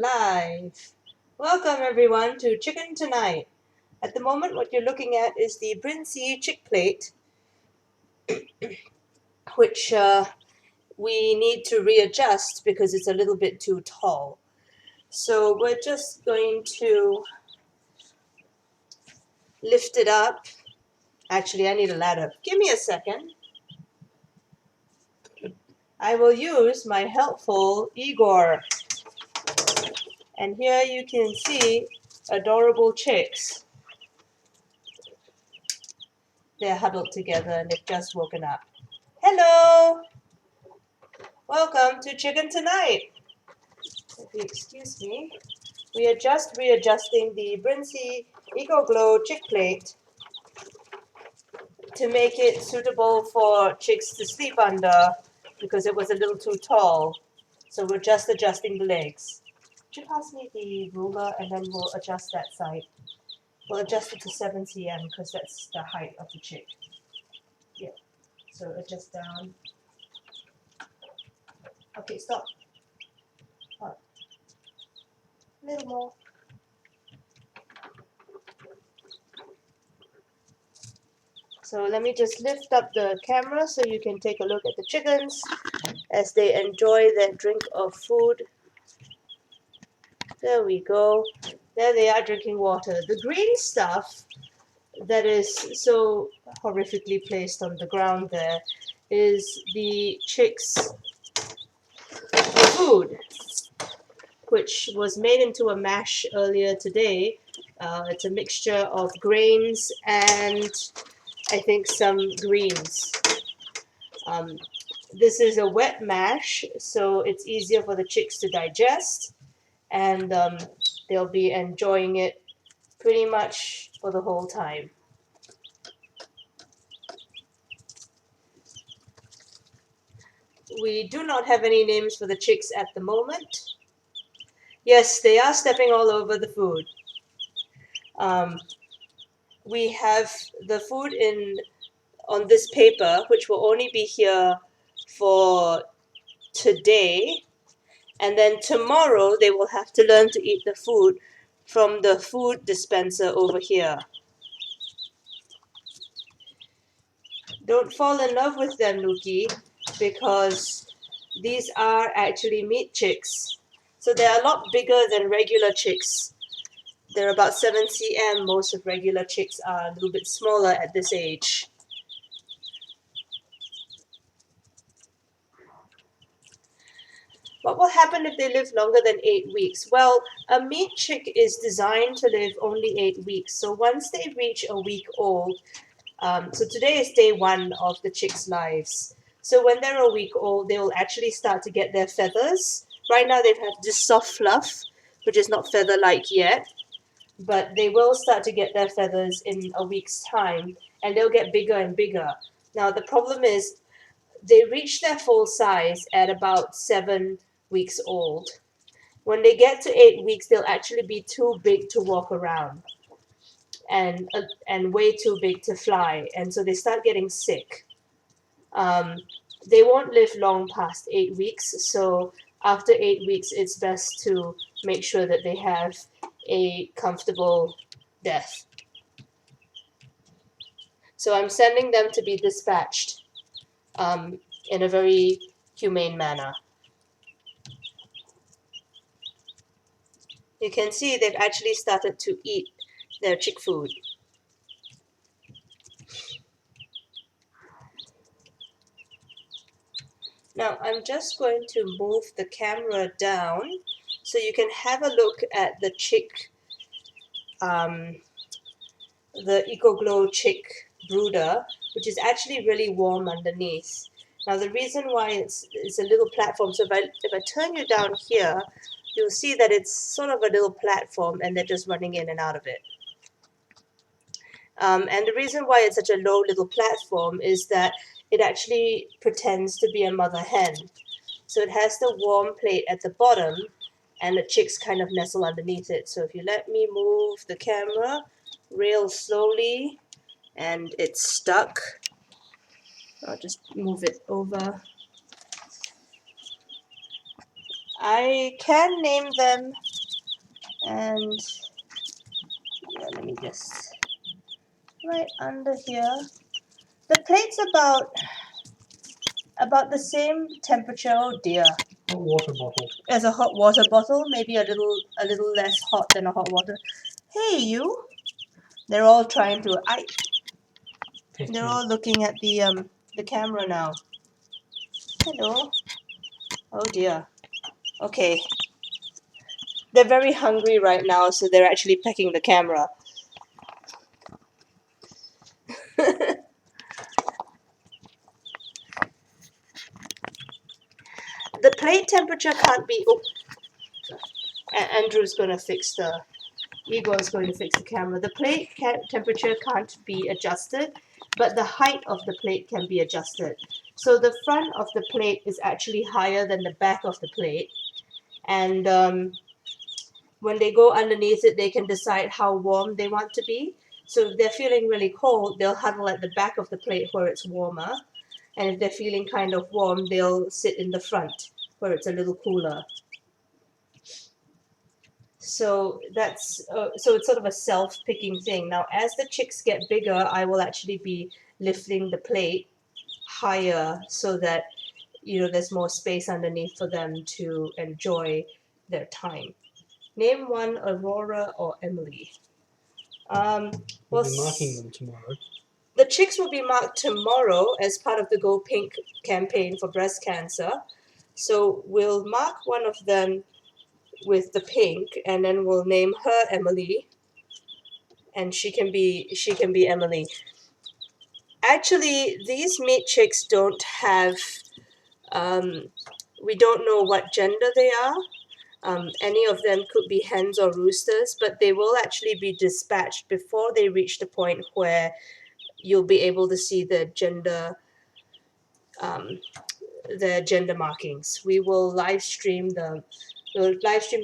live. Welcome everyone to Chicken Tonight. At the moment what you're looking at is the Brincy chick plate, which we need to readjust because it's a little bit too tall. So we're just going to lift it up. Actually, I need a ladder. Give me a second. I will use my helpful Igor. And here you can see adorable chicks. They're huddled together and they've just woken up. Hello! Welcome to Chicken Tonight. If you excuse me, we are just readjusting the Brincy Eco Glow chick plate to make it suitable for chicks to sleep under because it was a little too tall. So we're just adjusting the legs. Could you pass me the ruler and then we'll adjust that side. We'll adjust it to 7 cm because that's the height of the chick. Yeah. So adjust down. Okay, stop. Up. A little more. So let me just lift up the camera so you can take a look at the chickens as they enjoy their drink of food. There we go. There they are drinking water. The green stuff that is so horrifically placed on the ground there is the chicks' food, which was made into a mash earlier today. It's a mixture of grains and I think some greens. This is a wet mash, so it's easier for the chicks to digest, and they'll be enjoying it pretty much for the whole time. We do not have any names for the chicks at the moment. Yes, they are stepping all over the food. We have the food on this paper, which will only be here for today, and then tomorrow they will have to learn to eat the food from the food dispenser over here. Don't fall in love with them, Nuki, because these are actually meat chicks. So they're a lot bigger than regular chicks. They're about 7 cm. Most of regular chicks are a little bit smaller at this age. What will happen if they live longer than 8 weeks? Well, a meat chick is designed to live only 8 weeks. So once they reach a week old, so today is day 1 of the chicks' lives. So when they're a week old, they will actually start to get their feathers. Right now they've had this soft fluff, which is not feather-like yet. But they will start to get their feathers in a week's time, and they'll get bigger and bigger. Now the problem is they reach their full size at about 7 weeks old. When they get to 8 weeks, they'll actually be too big to walk around and way too big to fly, and so they start getting sick. They won't live long past 8 weeks, so after 8 weeks it's best to make sure that they have a comfortable death. So I'm sending them to be dispatched in a very humane manner. You can see they've actually started to eat their chick food. Now I'm just going to move the camera down so you can have a look at the chick, the EcoGlow chick brooder, which is actually really warm underneath. Now the reason why it's a little platform, so if I turn you down here, you'll see that it's sort of a little platform and they're just running in and out of it. And the reason why it's such a low little platform is that it actually pretends to be a mother hen. So it has the warm plate at the bottom and the chicks kind of nestle underneath it. So if you let me move the camera real slowly and it's stuck, I'll just move it over. I can name them, and yeah, let me just right under here. The plate's about the same temperature. Oh dear. Hot water bottle. As a hot water bottle, maybe a little less hot than a hot water. Hey you! They're all trying to. They're all looking at the camera now. Hello. Oh dear. Okay. They're very hungry right now, so they're actually pecking the camera. The plate temperature can't be. Oh, Andrew's gonna fix the. Igor's going to fix the camera. The plate temperature can't be adjusted, but the height of the plate can be adjusted. So the front of the plate is actually higher than the back of the plate, and when they go underneath it, they can decide how warm they want to be. So if they're feeling really cold, they'll huddle at the back of the plate where it's warmer, and if they're feeling kind of warm, they'll sit in the front where it's a little cooler. So that's so it's sort of a self-picking thing. Now, as the chicks get bigger, I will actually be lifting the plate higher so that there's more space underneath for them to enjoy their time. Name one, Aurora or Emily. We'll be marking them tomorrow. The chicks will be marked tomorrow as part of the Go Pink campaign for breast cancer. So we'll mark one of them with the pink, and then we'll name her Emily, and she can be Emily. Actually, these meat chicks don't have. We don't know what gender they are. Any of them could be hens or roosters, but they will actually be dispatched before they reach the point where you'll be able to see their gender markings. We'll live stream the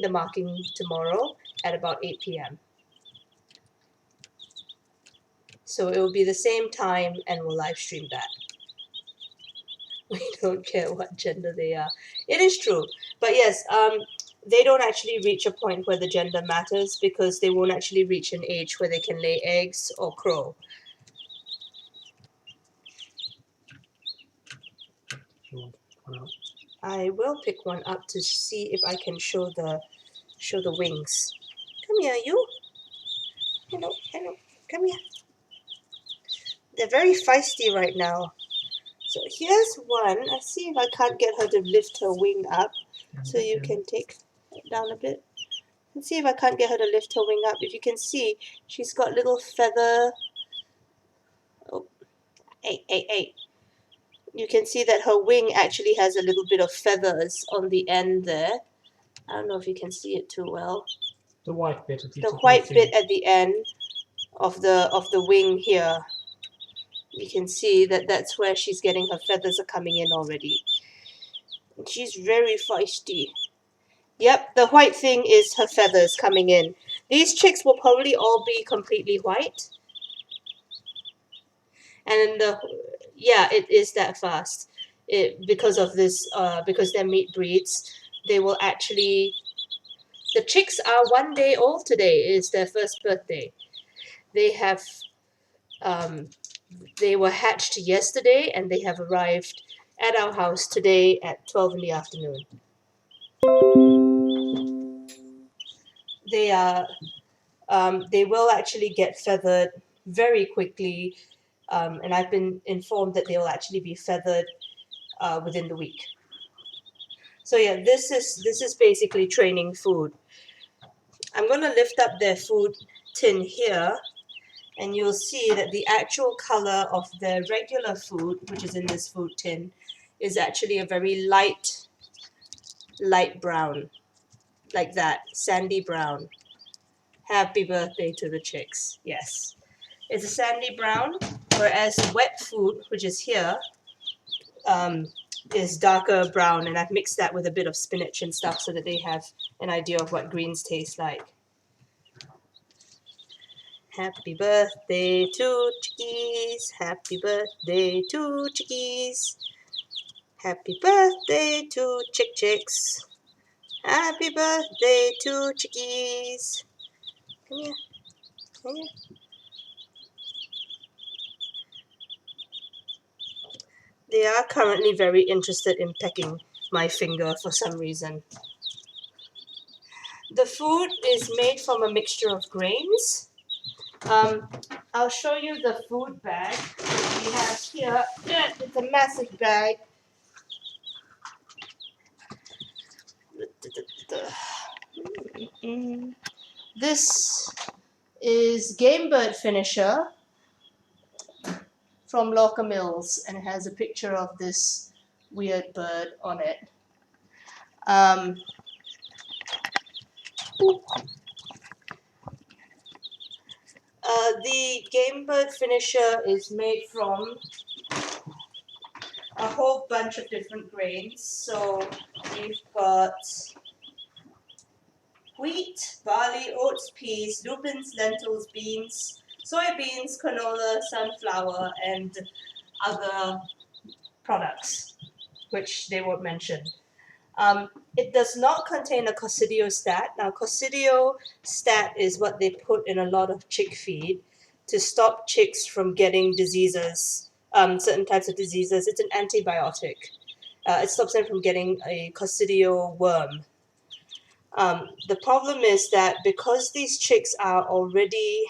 marking tomorrow at about 8 p.m. So it will be the same time, and we'll live stream that. We don't care what gender they are. It is true, but yes, they don't actually reach a point where the gender matters because they won't actually reach an age where they can lay eggs or crow. I will pick one up to see if I can show the wings. Come here, you. Hello, come here. They're very feisty right now. So here's one. Let's see if I can't get her to lift her wing up. So you can take it down a bit. Let's see if I can't get her to lift her wing up. If you can see, she's got little feather. Oh, hey. You can see that her wing actually has a little bit of feathers on the end there. I don't know if you can see it too well. The white bit. The white bit at the end of the wing here. You can see that that's where she's getting her feathers are coming in already. She's very feisty. Yep, the white thing is her feathers coming in. These chicks will probably all be completely white. And it is that fast. Because of this, because they're meat breeds, they will actually. The chicks are 1 day old today. It is their first birthday. They were hatched yesterday, and they have arrived at our house today at 12 in the afternoon. They will actually get feathered very quickly, and I've been informed that they will actually be feathered within the week. So yeah, this is basically training food. I'm going to lift up their food tin here, and you'll see that the actual color of their regular food, which is in this food tin, is actually a very light brown, like that, sandy brown. Happy birthday to the chicks. Yes. It's a sandy brown, whereas wet food, which is here, is darker brown, and I've mixed that with a bit of spinach and stuff so that they have an idea of what greens taste like. Happy birthday to chickies. Happy birthday to chickies. Happy birthday to chicks. Happy birthday to chickies. Come here. Come here. They are currently very interested in pecking my finger for some reason. The food is made from a mixture of grains. I'll show you the food bag we have here. It's a massive bag. This is Game Bird Finisher from Locker Mills, and it has a picture of this weird bird on it. The Game Bird Finisher is made from a whole bunch of different grains. So we've got wheat, barley, oats, peas, lupins, lentils, beans, soybeans, canola, sunflower, and other products, which they won't mention. It does not contain a coccidiostat. Now, coccidiostat is what they put in a lot of chick feed to stop chicks from getting diseases, certain types of diseases. It's an antibiotic. It stops them from getting a coccidio worm. The problem is that because these chicks are already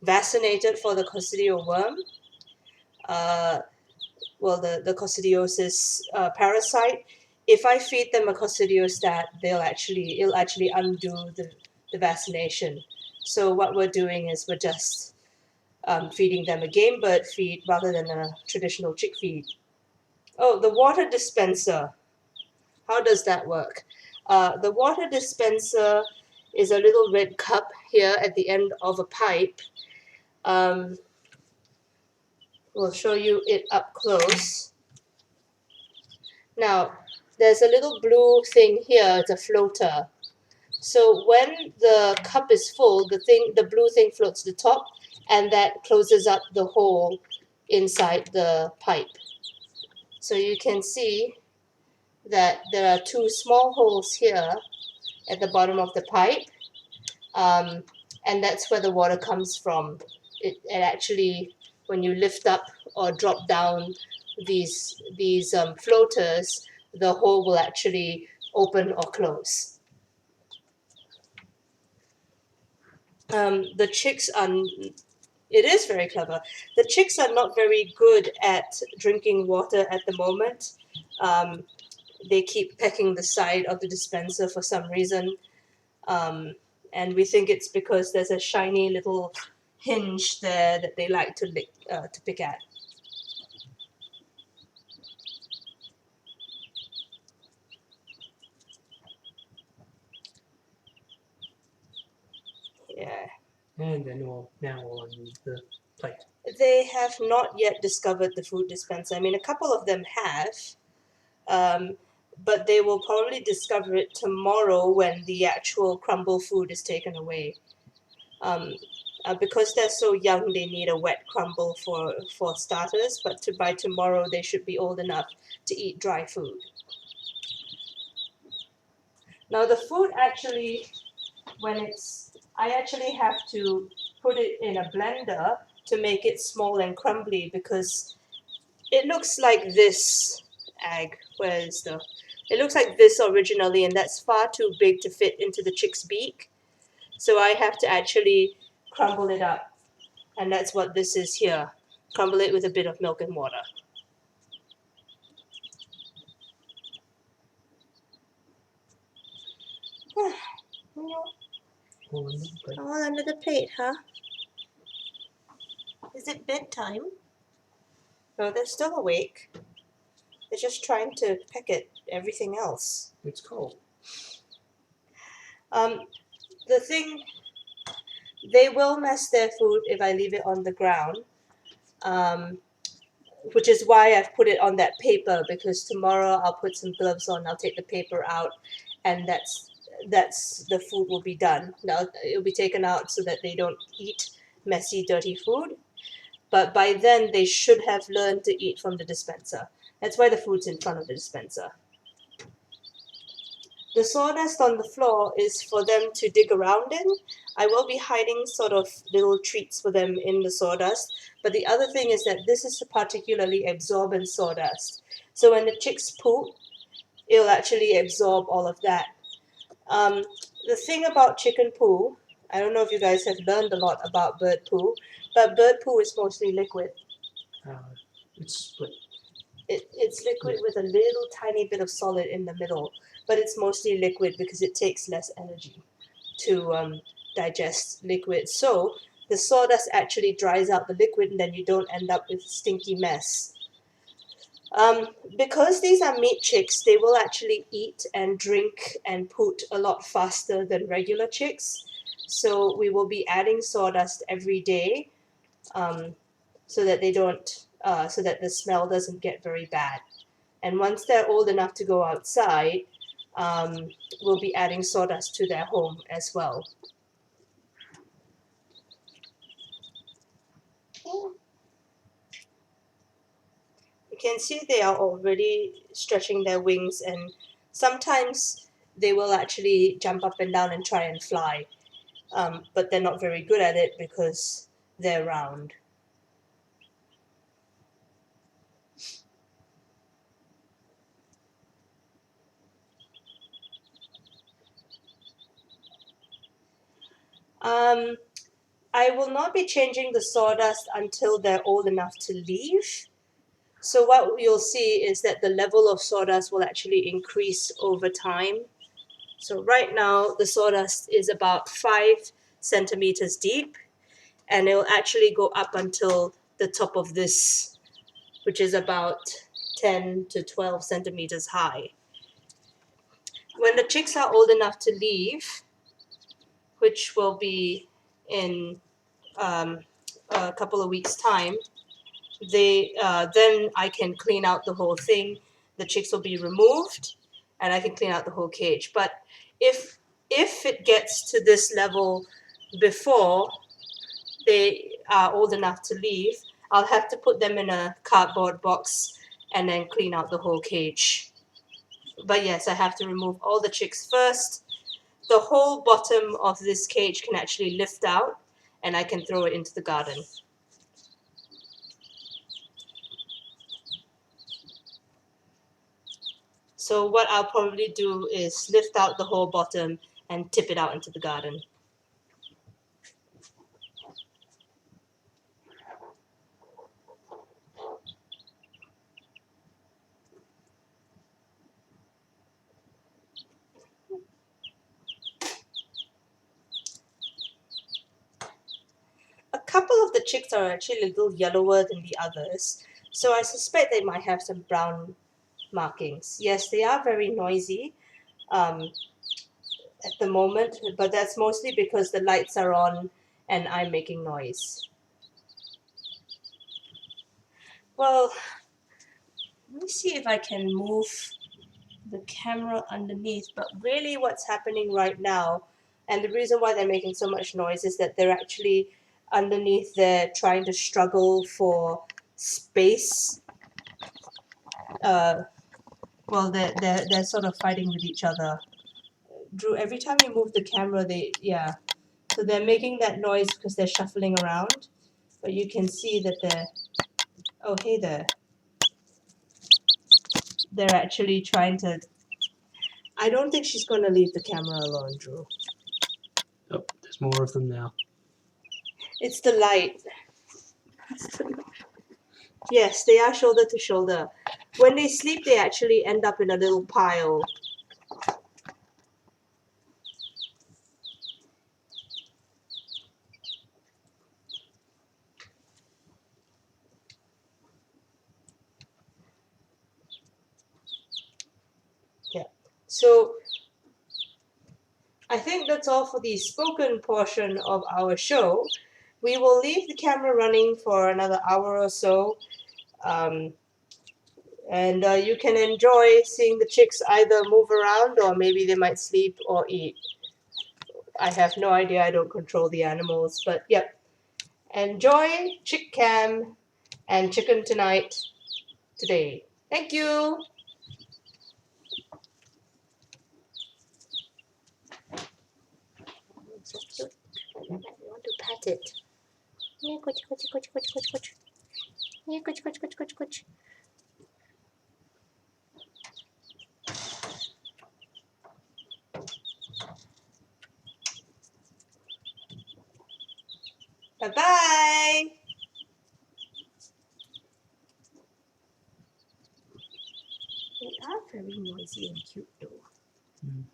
vaccinated for the coccidio worm, the coccidiosis parasite, if I feed them a coccidiostat, it'll actually undo the vaccination. So what we're doing is we're just feeding them a game bird feed rather than a traditional chick feed. Oh, the water dispenser. How does that work? The water dispenser is a little red cup here at the end of a pipe. We'll show you it up close. Now, there's a little blue thing here, it's a floater. So when the cup is full, the blue thing floats to the top, and that closes up the hole inside the pipe. So you can see that there are two small holes here at the bottom of the pipe, and that's where the water comes from. It actually, when you lift up or drop down these floaters, the hole will actually open or close. The chicks are. It is very clever. The chicks are not very good at drinking water at the moment. They keep pecking the side of the dispenser for some reason. And we think it's because there's a shiny little hinge there that they like to pick at. Yeah. And then now on the plate. They have not yet discovered the food dispenser. I mean, a couple of them have, but they will probably discover it tomorrow when the actual crumble food is taken away. Because they're so young, they need a wet crumble for starters, but by tomorrow they should be old enough to eat dry food. Now the food actually, I actually have to put it in a blender to make it small and crumbly because it looks like this egg. It looks like this originally, and that's far too big to fit into the chick's beak. So I have to actually crumble it up, and that's what this is here. Crumble it with a bit of milk and water. All under the plate, huh? Is it bedtime? No, they're still awake. They're just trying to peck at everything else. It's cold. The thing, they will mess their food if I leave it on the ground, which is why I've put it on that paper, because tomorrow I'll put some gloves on, I'll take the paper out, and that's the food will be done. Now it'll be taken out so that they don't eat messy, dirty food. But by then they should have learned to eat from the dispenser. That's why the food's in front of the dispenser. The sawdust on the floor is for them to dig around in. I will be hiding sort of little treats for them in the sawdust. But the other thing is that this is a particularly absorbent sawdust. So when the chicks poop, it'll actually absorb all of that. Um, the thing about chicken poo, I don't know if you guys have learned a lot about bird poo, but bird poo is mostly liquid. It's split. It's liquid with a little tiny bit of solid in the middle, but it's mostly liquid because it takes less energy to digest liquid. So the sawdust actually dries out the liquid, and then you don't end up with stinky mess. Because these are meat chicks, they will actually eat and drink and poot a lot faster than regular chicks. So we will be adding sawdust every day, so that they don't, so that the smell doesn't get very bad. And once they're old enough to go outside, we'll be adding sawdust to their home as well. You can see they are already stretching their wings, and sometimes they will actually jump up and down and try and fly. But they're not very good at it because they're round. I will not be changing the sawdust until they're old enough to leave. So what you'll see is that the level of sawdust will actually increase over time. So right now the sawdust is about 5 centimeters deep, and it will actually go up until the top of this, which is about 10 to 12 centimeters high. When the chicks are old enough to leave, which will be in a couple of weeks' time, then I can clean out the whole thing. The chicks will be removed, and I can clean out the whole cage. But if it gets to this level before they are old enough to leave, I'll have to put them in a cardboard box and then clean out the whole cage. But yes, I have to remove all the chicks first. The whole bottom of this cage can actually lift out, and I can throw it into the garden. So what I'll probably do is lift out the whole bottom and tip it out into the garden. A couple of the chicks are actually a little yellower than the others, so I suspect they might have some brown markings. Yes, they are very noisy at the moment, but that's mostly because the lights are on and I'm making noise. Well, let me see if I can move the camera underneath, but really what's happening right now, and the reason why they're making so much noise, is that they're actually underneath there trying to struggle for space. Well, they're sort of fighting with each other. Drew, every time you move the camera, yeah. So they're making that noise because they're shuffling around, but you can see that oh, hey there. They're actually trying to. I don't think she's going to leave the camera alone, Drew. Oh, there's more of them now. It's the light. Yes, they are shoulder to shoulder. When they sleep, they actually end up in a little pile. Yeah. So I think that's all for the spoken portion of our show. We will leave the camera running for another hour or so. And you can enjoy seeing the chicks either move around, or maybe they might sleep or eat. I have no idea. I don't control the animals. But yep. Enjoy Chick Cam and Chicken Tonight today. Thank you. so cute. We want to pet it. Yeah, coach, coach, coach, coach, coach, coach. Yeah, coach, coach, coach, coach, coach. Bye-bye. They are very noisy and cute though. Mm.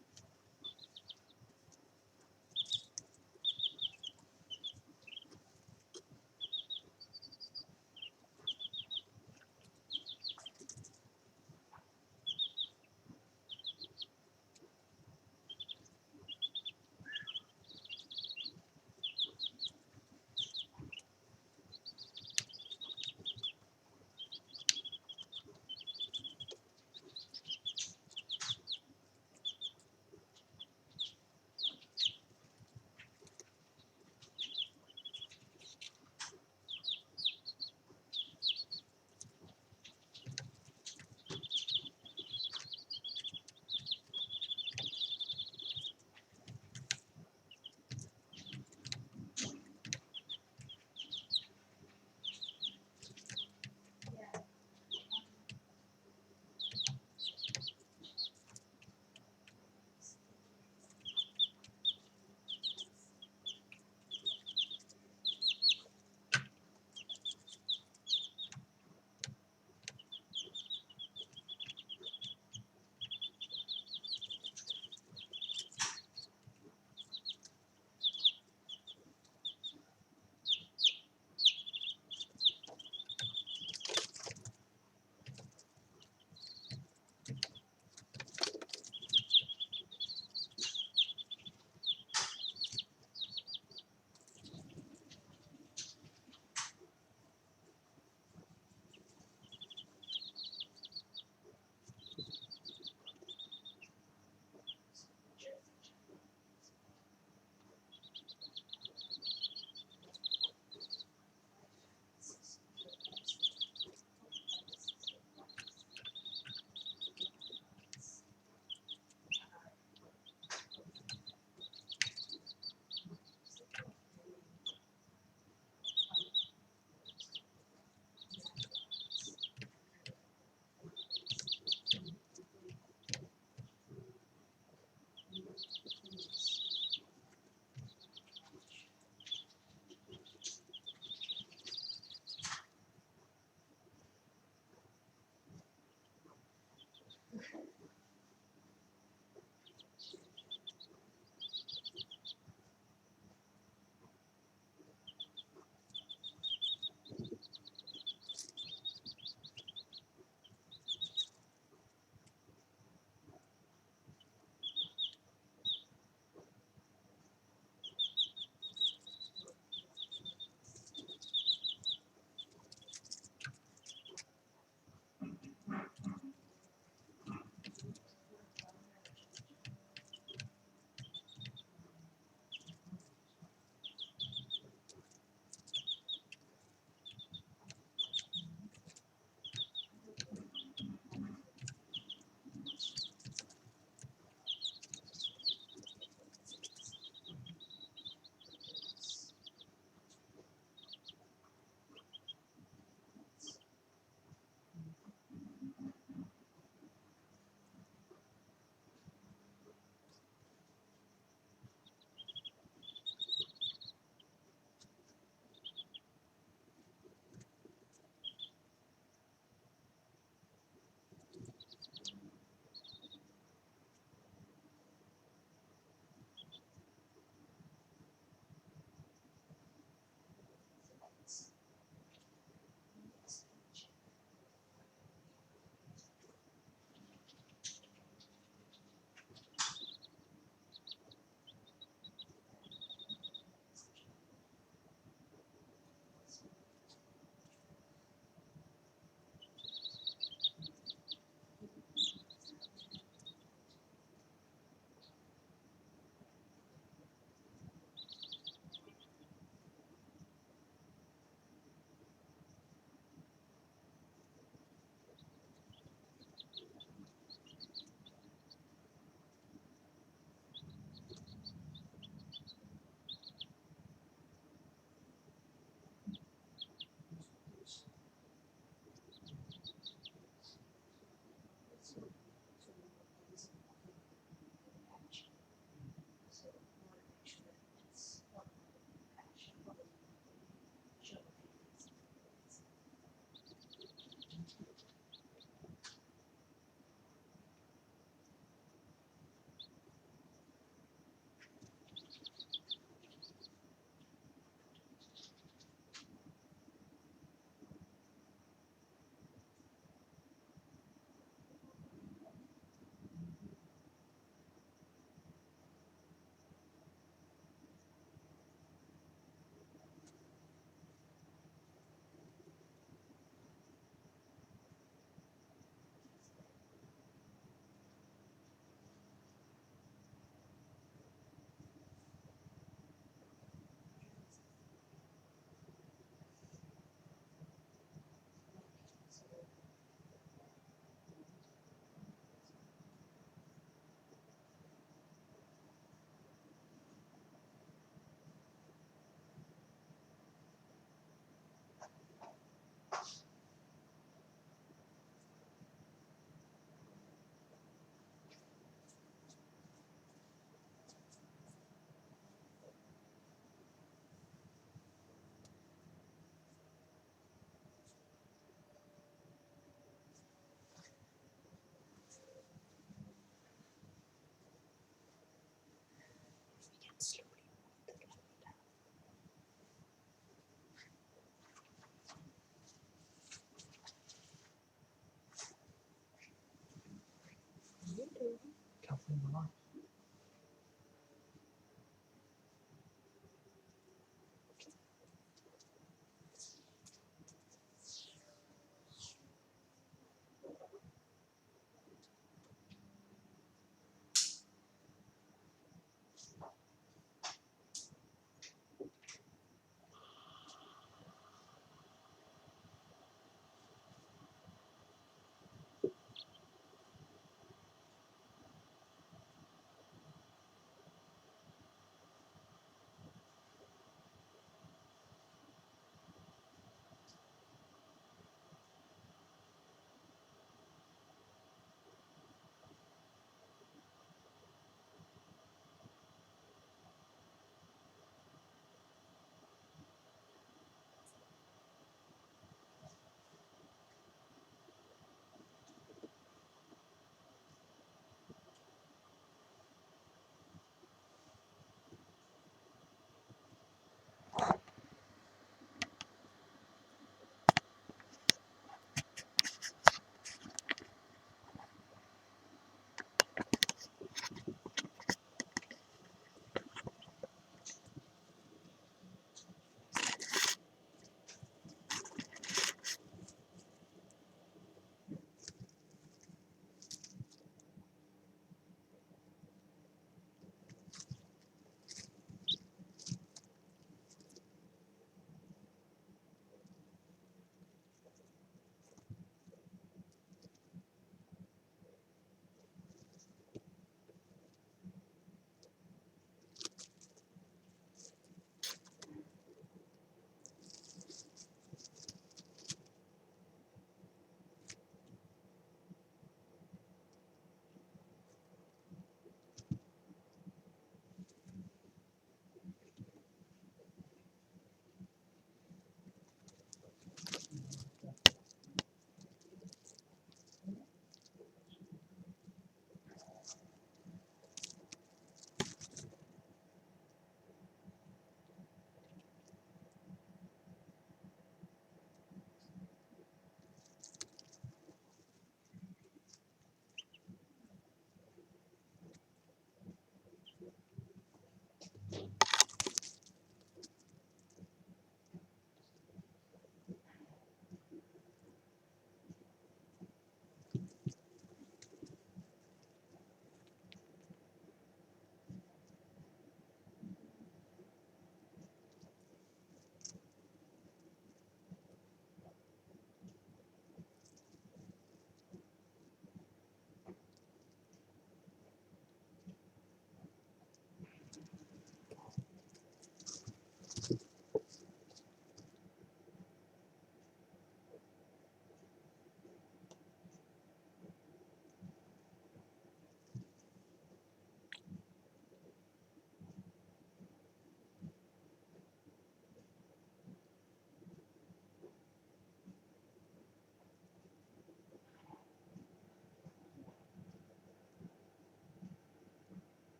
Can't find the line.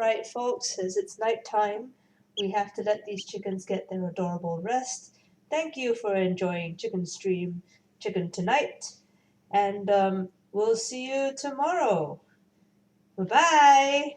right, folks, as it's nighttime, we have to let these chickens get their adorable rest. Thank you for enjoying Chicken Stream Chicken Tonight, and we'll see you tomorrow. Bye bye.